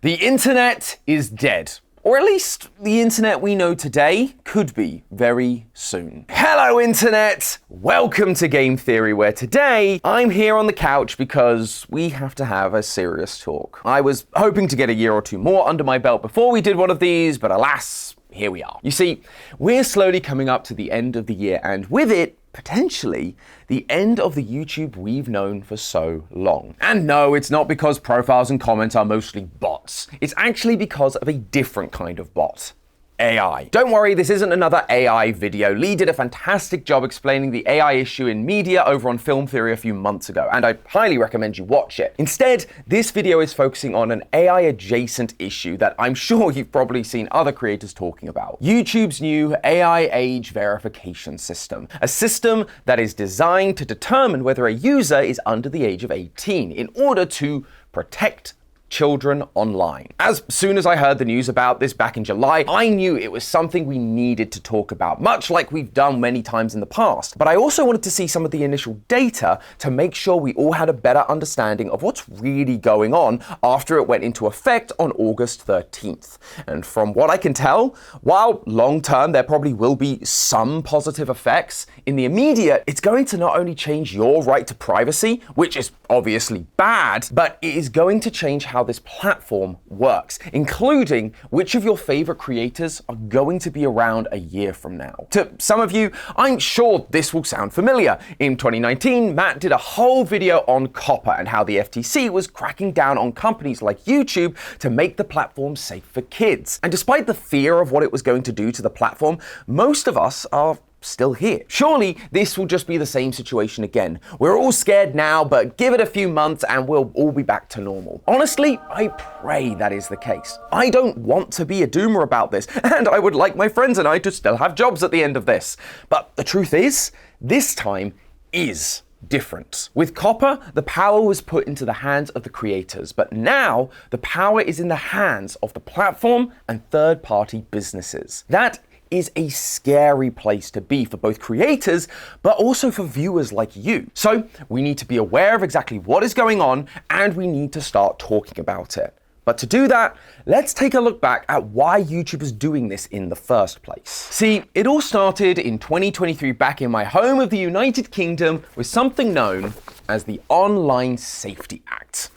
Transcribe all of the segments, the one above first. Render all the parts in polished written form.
The internet is dead. Or at least the internet we know today could be very soon. Hello internet! Welcome to Game Theory, where today I'm here on the couch because we have to have a serious talk. I was hoping to get a year or two more under my belt before we did one of these, but alas, here we are. You see, we're slowly coming up to the end of the year, and with it, potentially, the end of the YouTube we've known for so long. And no, it's not because profiles and comments are mostly bots. It's actually because of a different kind of bot. AI. Don't worry, this isn't another AI video. Lee did a fantastic job explaining the AI issue in media over on Film Theory a few months ago, and I highly recommend you watch it. Instead, this video is focusing on an AI-adjacent issue that I'm sure you've probably seen other creators talking about. YouTube's new AI age verification system. A system that is designed to determine whether a user is under the age of 18 in order to protect children online. As soon as I heard the news about this back in July, I knew it was something we needed to talk about, much like we've done many times in the past. But I also wanted to see some of the initial data to make sure we all had a better understanding of what's really going on after it went into effect on August 13th. And from what I can tell, while long-term there probably will be some positive effects, in the immediate, it's going to not only change your right to privacy, which is obviously bad, but it is going to change how this platform works, including which of your favorite creators are going to be around a year from now. To some of you, I'm sure this will sound familiar. In 2019, Matt did a whole video on copper and how the FTC was cracking down on companies like YouTube to make the platform safe for kids. And despite the fear of what it was going to do to the platform, most of us are still here. Surely this will just be the same situation again. We're all scared now, but give it a few months and we'll all be back to normal. Honestly, I pray that is the case. I don't want to be a doomer about this, and I would like my friends and I to still have jobs at the end of this. But the truth is, this time is different. With copper, the power was put into the hands of the creators, but now the power is in the hands of the platform and third-party businesses. That is a scary place to be for both creators, but also for viewers like you. So we need to be aware of exactly what is going on, and we need to start talking about it. But to do that, let's take a look back at why YouTube is doing this in the first place. See, it all started in 2023 back in my home of the United Kingdom with something known as the Online Safety Act.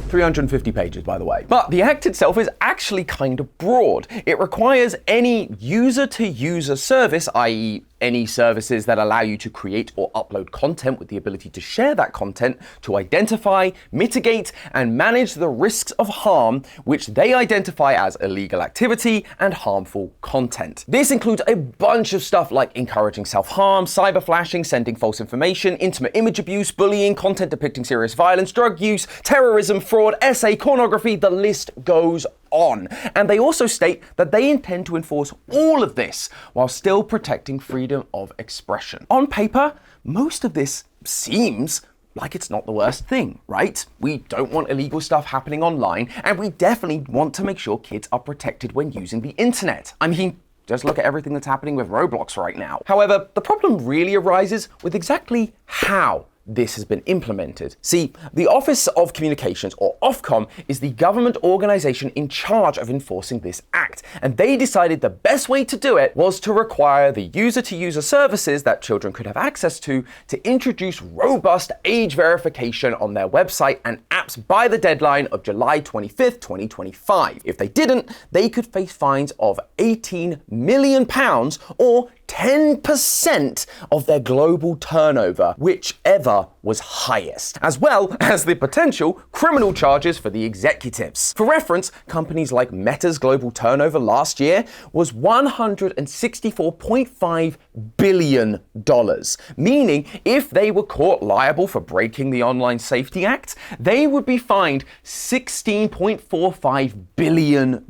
350 pages, by the way. But the act itself is actually kind of broad. It requires any user-to-user service, i.e. any services that allow you to create or upload content with the ability to share that content, to identify, mitigate, and manage the risks of harm which they identify as illegal activity and harmful content. This includes a bunch of stuff like encouraging self-harm, cyber flashing, sending false information, intimate image abuse, bullying, content depicting serious violence, drug use, terrorism, fraud, SA, pornography, the list goes on. And they also state that they intend to enforce all of this while still protecting freedom of expression. On paper, most of this seems like it's not the worst thing, right? We don't want illegal stuff happening online, and we definitely want to make sure kids are protected when using the internet. I mean, just look at everything that's happening with Roblox right now. However, the problem really arises with exactly how this has been implemented. See, the Office of Communications, or Ofcom, is the government organization in charge of enforcing this act, and they decided the best way to do it was to require the user-to-user services that children could have access to introduce robust age verification on their website and apps by the deadline of July 25th, 2025. If they didn't, they could face fines of £18 million or 10% of their global turnover, whichever was highest, as well as the potential criminal charges for the executives. For reference, companies like Meta's global turnover last year was $164.5 billion, meaning if they were caught liable for breaking the Online Safety Act, they would be fined $16.45 billion.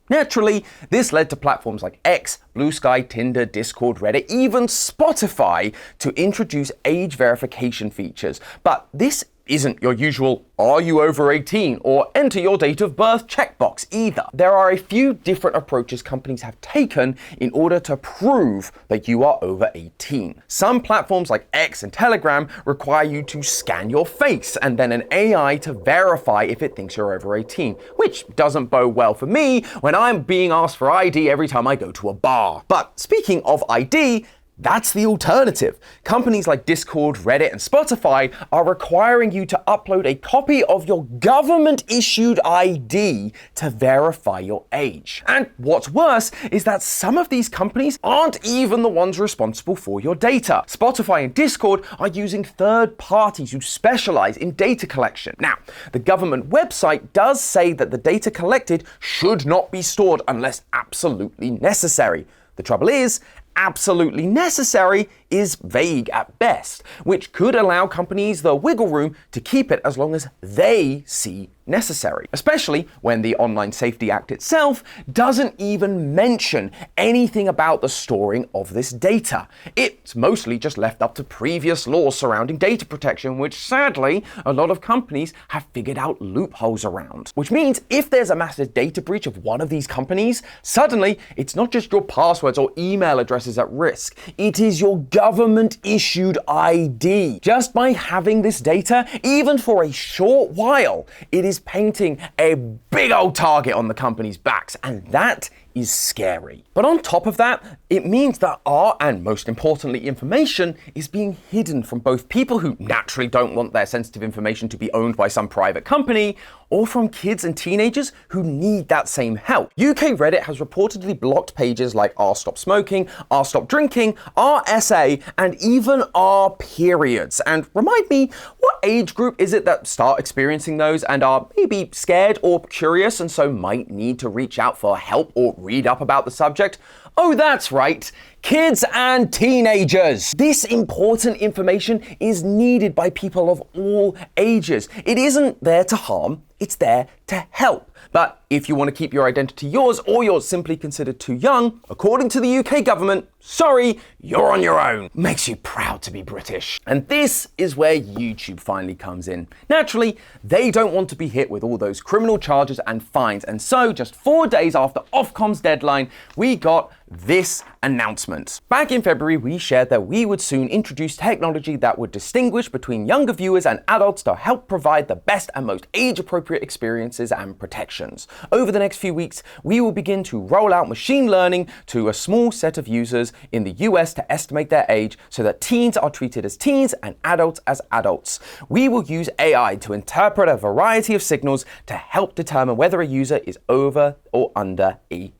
Naturally, this led to platforms like X, Blue Sky, Tinder, Discord, Reddit, even Spotify to introduce age verification features. But this isn't your usual "Are you over 18?" or "Enter your date of birth" checkbox either. There are a few different approaches companies have taken in order to prove that you are over 18. Some platforms like X and Telegram require you to scan your face and then an AI to verify if it thinks you're over 18, which doesn't bode well for me when I'm being asked for ID every time I go to a bar. But speaking of ID, that's the alternative. Companies like Discord, Reddit, and Spotify are requiring you to upload a copy of your government-issued ID to verify your age. And what's worse is that some of these companies aren't even the ones responsible for your data. Spotify and Discord are using third parties who specialize in data collection. Now, the government website does say that the data collected should not be stored unless absolutely necessary. The trouble is, absolutely necessary is vague at best, which could allow companies the wiggle room to keep it as long as they see necessary, especially when the Online Safety Act itself doesn't even mention anything about the storing of this data. It's mostly just left up to previous laws surrounding data protection, which sadly a lot of companies have figured out loopholes around. Which means if there's a massive data breach of one of these companies, suddenly it's not just your passwords or email addresses at risk, it is your government-issued ID. Just by having this data, even for a short while, it is painting a big old target on the company's backs, and that is scary. But on top of that, it means that our, and most importantly, information is being hidden from both people who naturally don't want their sensitive information to be owned by some private company, or from kids and teenagers who need that same help. UK Reddit has reportedly blocked pages like r stop smoking, r stop drinking, RSA, and even r periods. And remind me, what age group is it that start experiencing those and are maybe scared or curious and so might need to reach out for help or read up about the subject? Oh, that's right, kids and teenagers. This important information is needed by people of all ages. It isn't there to harm, it's there to help. But if you want to keep your identity yours, or you're simply considered too young, according to the UK government, sorry, you're on your own. Makes you proud to be British. And this is where YouTube finally comes in. Naturally, they don't want to be hit with all those criminal charges and fines. And so just 4 days after Ofcom's deadline, we got this announcement. Back in February, we shared that we would soon introduce technology that would distinguish between younger viewers and adults to help provide the best and most age-appropriate experiences and protections. Over the next few weeks, we will begin to roll out machine learning to a small set of users in the US to estimate their age so that teens are treated as teens and adults as adults. We will use AI to interpret a variety of signals to help determine whether a user is over or under 18.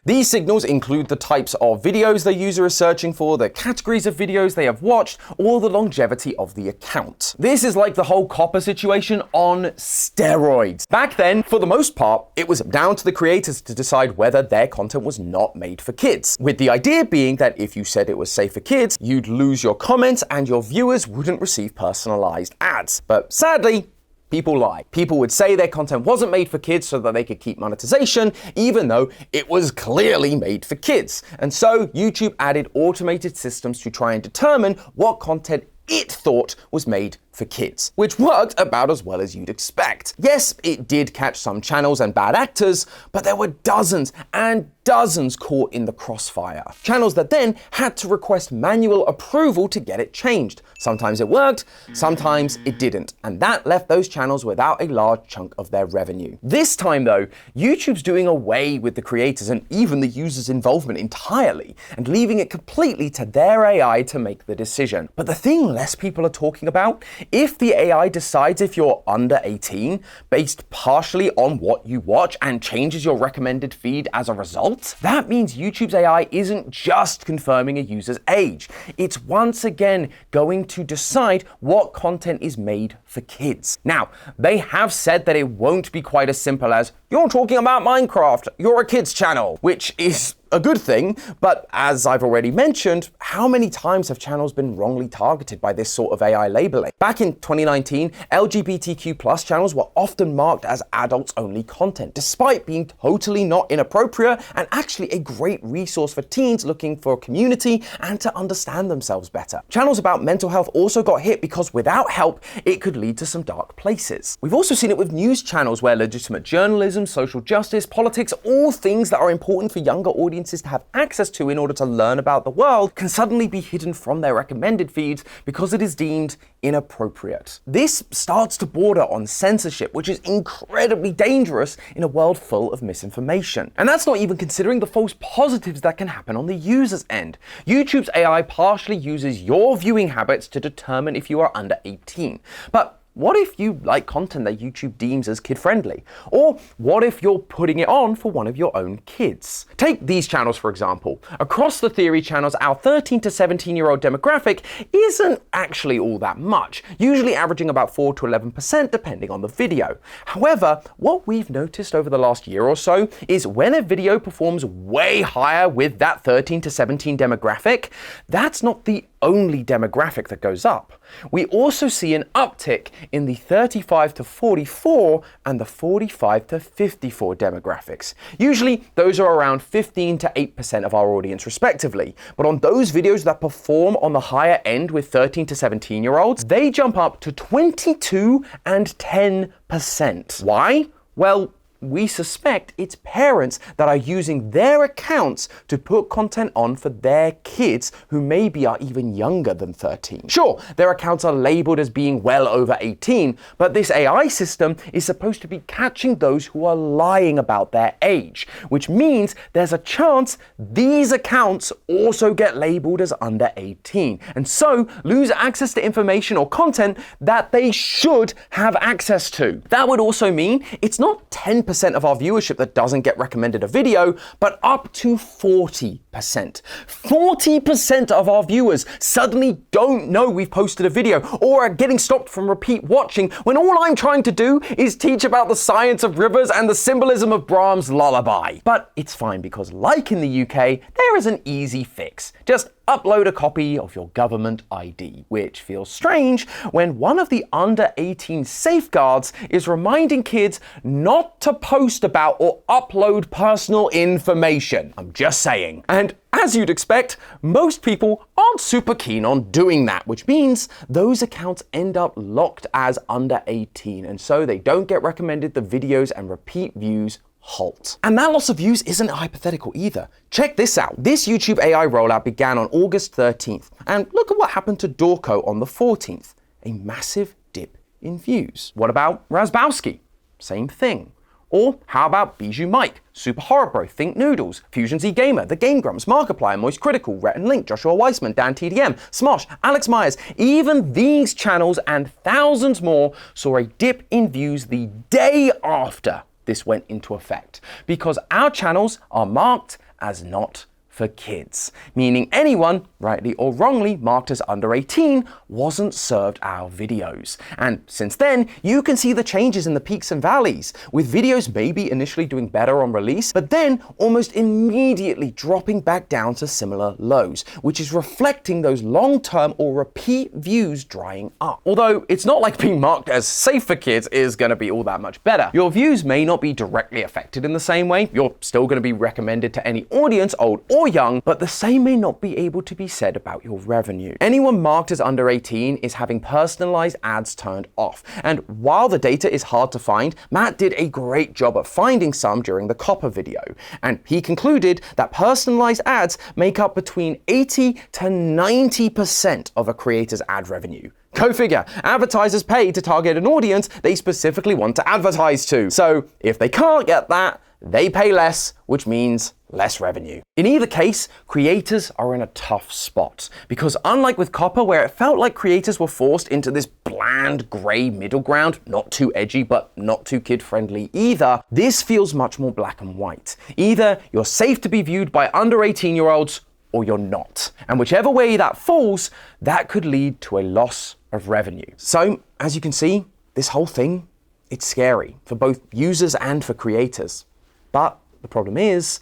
These signals include the types of videos the user is searching for, the categories of videos they have watched, or the longevity of the account. This is like the whole copper situation on steroids. Back then, for the most part, it was down to the creators to decide whether their content was not made for kids, with the idea being that if you said it was safe for kids, you'd lose your comments and your viewers wouldn't receive personalized ads. But sadly, people lie. People would say their content wasn't made for kids so that they could keep monetization, even though it was clearly made for kids. And so YouTube added automated systems to try and determine what content it thought was made for kids, which worked about as well as you'd expect. Yes, it did catch some channels and bad actors, but there were dozens and dozens caught in the crossfire. Channels that then had to request manual approval to get it changed. Sometimes it worked, sometimes it didn't, and that left those channels without a large chunk of their revenue. This time though, YouTube's doing away with the creators and even the users' involvement entirely, and leaving it completely to their AI to make the decision. But the thing less people are talking about, if the AI decides if you're under 18 based partially on what you watch and changes your recommended feed as a result, that means YouTube's AI isn't just confirming a user's age. It's once again going to decide what content is made for kids. Now, they have said that it won't be quite as simple as, "You're talking about Minecraft, you're a kids channel," which is a good thing, but as I've already mentioned, how many times have channels been wrongly targeted by this sort of AI labeling? Back in 2019, LGBTQ+ channels were often marked as adults-only content, despite being totally not inappropriate and actually a great resource for teens looking for a community and to understand themselves better. Channels about mental health also got hit because without help, it could lead to some dark places. We've also seen it with news channels where legitimate journalism, social justice, politics, all things that are important for younger audiences to have access to in order to learn about the world can suddenly be hidden from their recommended feeds because it is deemed inappropriate. This starts to border on censorship, which is incredibly dangerous in a world full of misinformation. And that's not even considering the false positives that can happen on the user's end. YouTube's AI partially uses your viewing habits to determine if you are under 18. But what if you like content that YouTube deems as kid-friendly? Or what if you're putting it on for one of your own kids? Take these channels, for example. Across the Theory channels, our 13 to 17-year-old demographic isn't actually all that much, usually averaging about 4 to 11% depending on the video. However, what we've noticed over the last year or so is when a video performs way higher with that 13 to 17 demographic, that's not the only demographic that goes up. We also see an uptick in the 35 to 44 and the 45 to 54 demographics. Usually, those are around 15 to 8% of our audience respectively. But on those videos that perform on the higher end with 13 to 17-year-olds, they jump up to 22 and 10%. Why? Well, we suspect it's parents that are using their accounts to put content on for their kids who maybe are even younger than 13. Sure, their accounts are labeled as being well over 18, but this AI system is supposed to be catching those who are lying about their age, which means there's a chance these accounts also get labeled as under 18, and so lose access to information or content that they should have access to. That would also mean it's not 10% of our viewership that doesn't get recommended a video, but up to 40%. 40% of our viewers suddenly don't know we've posted a video or are getting stopped from repeat watching when all I'm trying to do is teach about the science of rivers and the symbolism of Brahms' lullaby. But it's fine because, like in the UK, there is an easy fix. Just upload a copy of your government ID, which feels strange when one of the under 18 safeguards is reminding kids not to post about or upload personal information. I'm just saying. And as you'd expect, most people aren't super keen on doing that, which means those accounts end up locked as under 18, and so they don't get recommended the videos and repeat views halt. And that loss of views isn't hypothetical either. Check this out. This YouTube AI rollout began on August 13th, and look at what happened to Dorco on the 14th. A massive dip in views. What about Razbowski? Same thing. Or how about Bijou Mike, Super Horror Bro, Think Noodles, Fusion Z Gamer, The Game Grumps, Markiplier, Moist Critical, Rhett and Link, Joshua Weissman, Dan TDM, Smosh, Alex Myers. Even these channels and thousands more saw a dip in views the day after this went into effect, because our channels are marked as not for kids, meaning anyone, rightly or wrongly marked as under 18, wasn't served our videos. And since then, you can see the changes in the peaks and valleys, with videos maybe initially doing better on release, but then almost immediately dropping back down to similar lows, which is reflecting those long-term or repeat views drying up. Although it's not like being marked as safe for kids is going to be all that much better. Your views may not be directly affected in the same way. You're still going to be recommended to any audience, old or young, but the same may not be able to be said about your revenue. Anyone marked as under 18 is having personalized ads turned off. And while the data is hard to find, Matt did a great job at finding some during the Copper video. And he concluded that personalized ads make up between 80 to 90% of a creator's ad revenue. Go figure, advertisers pay to target an audience they specifically want to advertise to. So if they can't get that, they pay less, which means less revenue. In either case, creators are in a tough spot, because unlike with Copper, where it felt like creators were forced into this bland gray middle ground, not too edgy but not too kid-friendly either, this feels much more black and white. Either you're safe to be viewed by under 18-year-olds or you're not. And whichever way that falls, that could lead to a loss of revenue. So, as you can see, this whole thing, it's scary for both users and for creators. But the problem is,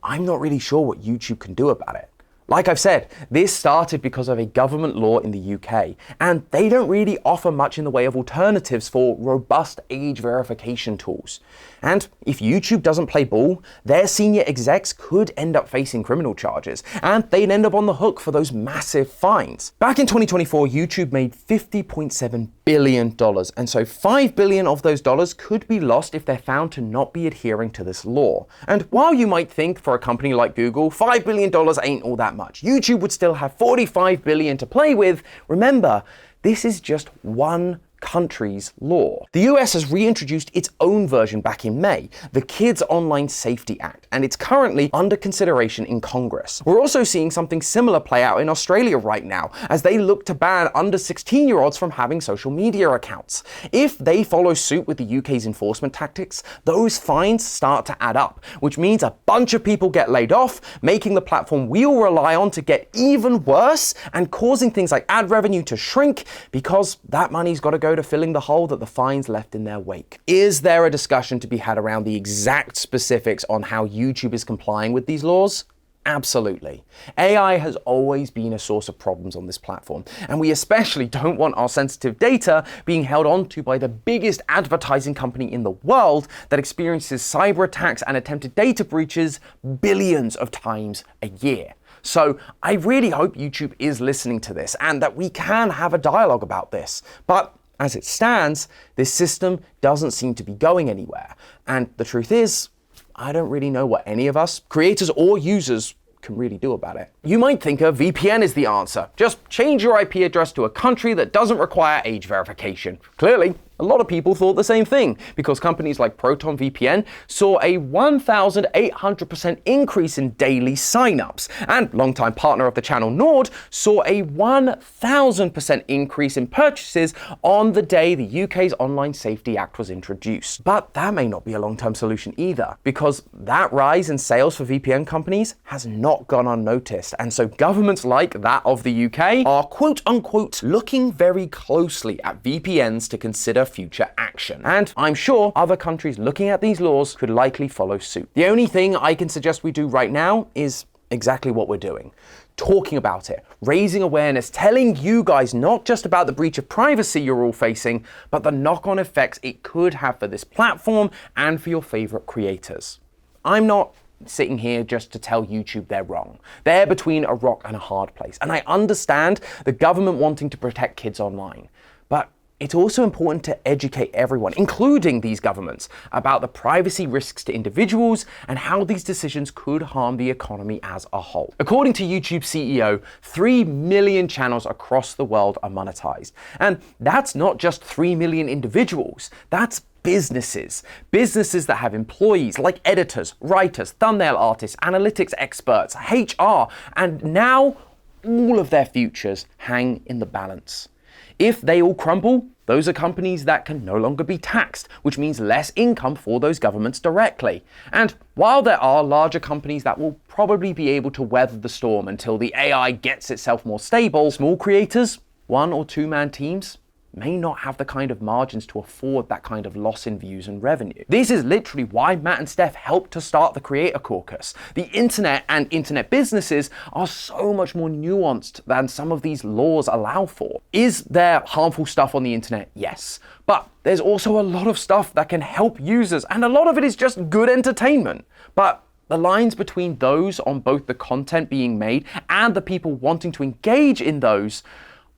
I'm not really sure what YouTube can do about it. Like I've said, this started because of a government law in the UK, and they don't really offer much in the way of alternatives for robust age verification tools. And if YouTube doesn't play ball, their senior execs could end up facing criminal charges, and they'd end up on the hook for those massive fines. Back in 2024, YouTube made $50.7 billion, and so $5 billion of those dollars could be lost if they're found to not be adhering to this law. And while you might think for a company like Google, $5 billion ain't all that much, YouTube would still have $45 billion to play with. Remember, this is just one country's law. The US has reintroduced its own version back in May, the Kids Online Safety Act, and it's currently under consideration in Congress. We're also seeing something similar play out in Australia right now, as they look to ban under 16-year-olds from having social media accounts. If they follow suit with the UK's enforcement tactics, those fines start to add up, which means a bunch of people get laid off, making the platform we all rely on to get even worse, and causing things like ad revenue to shrink, because that money's got to go to filling the hole that the fines left in their wake. Is there a discussion to be had around the exact specifics on how YouTube is complying with these laws? Absolutely. AI has always been a source of problems on this platform, and we especially don't want our sensitive data being held onto by the biggest advertising company in the world that experiences cyber attacks and attempted data breaches billions of times a year. So I really hope YouTube is listening to this and that we can have a dialogue about this. But as it stands, this system doesn't seem to be going anywhere. And the truth is, I don't really know what any of us, creators or users, can really do about it. You might think a VPN is the answer. Just change your IP address to a country that doesn't require age verification. Clearly, a lot of people thought the same thing, because companies like Proton VPN saw a 1,800% increase in daily signups, and longtime partner of the channel Nord saw a 1,000% increase in purchases on the day the UK's Online Safety Act was introduced. But that may not be a long-term solution either, because that rise in sales for VPN companies has not gone unnoticed, and so governments like that of the UK are quote-unquote looking very closely at VPNs to consider future action. And I'm sure other countries looking at these laws could likely follow suit. The only thing I can suggest we do right now is exactly what we're doing. Talking about it, raising awareness, telling you guys not just about the breach of privacy you're all facing, but the knock-on effects it could have for this platform and for your favorite creators. I'm not sitting here just to tell YouTube they're wrong. They're between a rock and a hard place. And I understand the government wanting to protect kids online. But it's also important to educate everyone, including these governments, about the privacy risks to individuals and how these decisions could harm the economy as a whole. According to YouTube CEO, 3 million channels across the world are monetized. And that's not just 3 million individuals, that's businesses that have employees like editors, writers, thumbnail artists, analytics experts, HR, and now all of their futures hang in the balance. If they all crumble, those are companies that can no longer be taxed, which means less income for those governments directly. And while there are larger companies that will probably be able to weather the storm until the AI gets itself more stable, small creators, 1 or 2 man teams, may not have the kind of margins to afford that kind of loss in views and revenue. This is literally why Matt and Steph helped to start the Creator Caucus. The internet and internet businesses are so much more nuanced than some of these laws allow for. Is there harmful stuff on the internet? Yes. But there's also a lot of stuff that can help users, and a lot of it is just good entertainment. But the lines between those on both the content being made and the people wanting to engage in those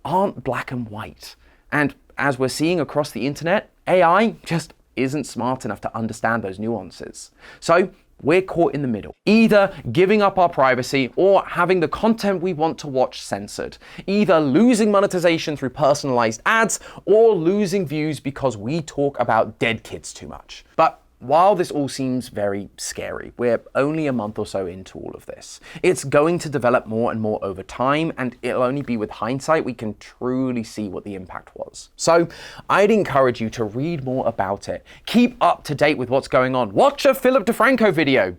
aren't black and white. And as we're seeing across the internet, AI just isn't smart enough to understand those nuances. So we're caught in the middle, either giving up our privacy or having the content we want to watch censored, either losing monetization through personalized ads or losing views because we talk about dead kids too much. But while this all seems very scary, we're only a month or so into all of this. It's going to develop more and more over time, and it'll only be with hindsight we can truly see what the impact was. So I'd encourage you to read more about it. Keep up to date with what's going on. Watch a Philip DeFranco video,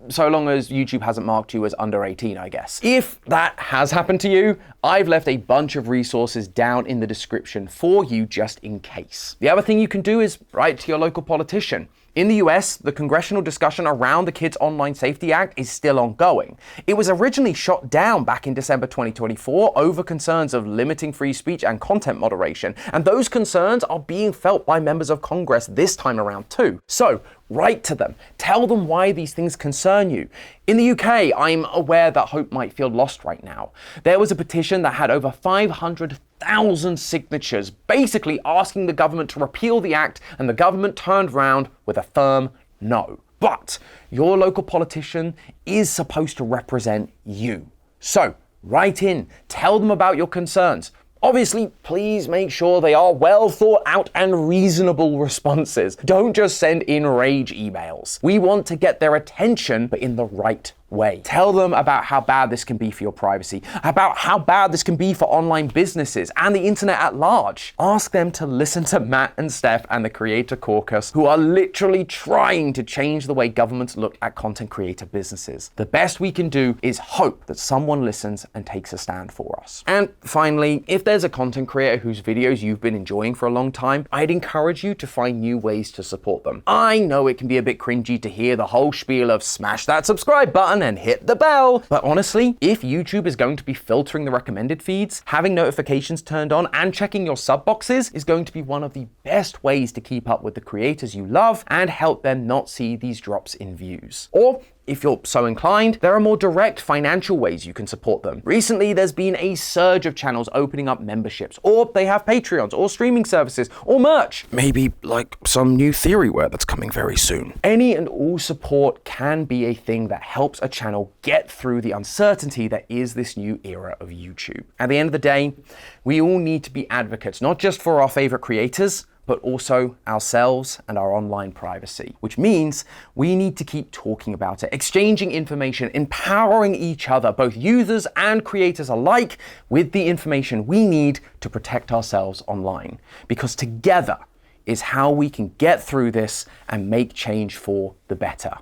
so long as YouTube hasn't marked you as under 18, I guess. If that has happened to you, I've left a bunch of resources down in the description for you just in case. The other thing you can do is write to your local politician. In the US, the congressional discussion around the Kids Online Safety Act is still ongoing. It was originally shot down back in December 2024 over concerns of limiting free speech and content moderation, and those concerns are being felt by members of Congress this time around too. So, write to them. Tell them why these things concern you. In the UK, I'm aware that hope might feel lost right now. There was a petition that had over 500,000 signatures, basically asking the government to repeal the act, and the government turned round with a firm no. But your local politician is supposed to represent you. So, write in, tell them about your concerns. Obviously, please make sure they are well thought out and reasonable responses. Don't just send in rage emails. We want to get their attention, but in the right way. Tell them about how bad this can be for your privacy, about how bad this can be for online businesses and the internet at large. Ask them to listen to Matt and Steph and the Creator Caucus, who are literally trying to change the way governments look at content creator businesses. The best we can do is hope that someone listens and takes a stand for us. And finally, if there's a content creator whose videos you've been enjoying for a long time, I'd encourage you to find new ways to support them. I know it can be a bit cringy to hear the whole spiel of smash that subscribe button and hit the bell. But honestly, if YouTube is going to be filtering the recommended feeds, having notifications turned on and checking your sub boxes is going to be one of the best ways to keep up with the creators you love and help them not see these drops in views. Or if you're so inclined, there are more direct financial ways you can support them. Recently, there's been a surge of channels opening up memberships, or they have Patreons, or streaming services, or merch. Maybe like some new Theorywear that's coming very soon. Any and all support can be a thing that helps a channel get through the uncertainty that is this new era of YouTube. At the end of the day, we all need to be advocates, not just for our favorite creators, but also ourselves and our online privacy, which means we need to keep talking about it, exchanging information, empowering each other, both users and creators alike, with the information we need to protect ourselves online. Because together is how we can get through this and make change for the better.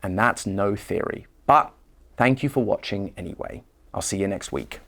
And that's no theory. But thank you for watching anyway. I'll see you next week.